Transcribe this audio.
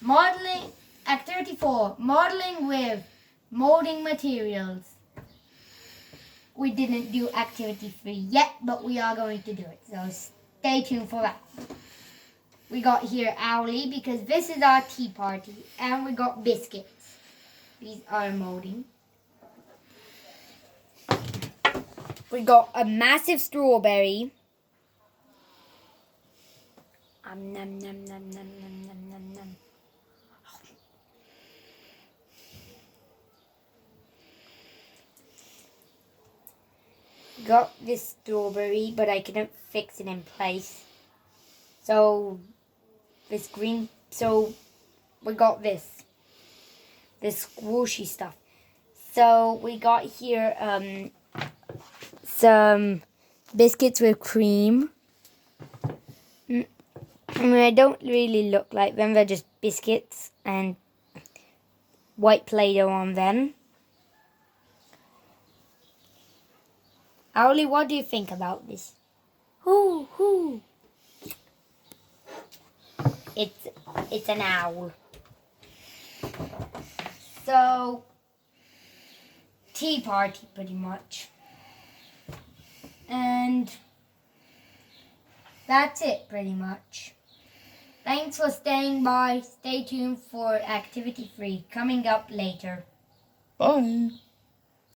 Modeling, activity 4, modeling with molding materials. We didn't do activity 3 yet, but we are going to do it, so stay tuned for that. We got here Owly because this is our tea party, and we got biscuits. These are molding. We got a massive strawberry. Nom nom nom nom nom nom nom nom. Got this strawberry, but I couldn't fix it in place. So this green, so we got this squishy stuff. So we got here some biscuits with cream. I mean, they don't really look like them. They're just biscuits and white Play-Doh on them. Owly, what do you think about this? Hoo. It's an owl. So, tea party pretty much. And that's it pretty much. Thanks for staying by. Stay tuned for activity 3 coming up later. Bye.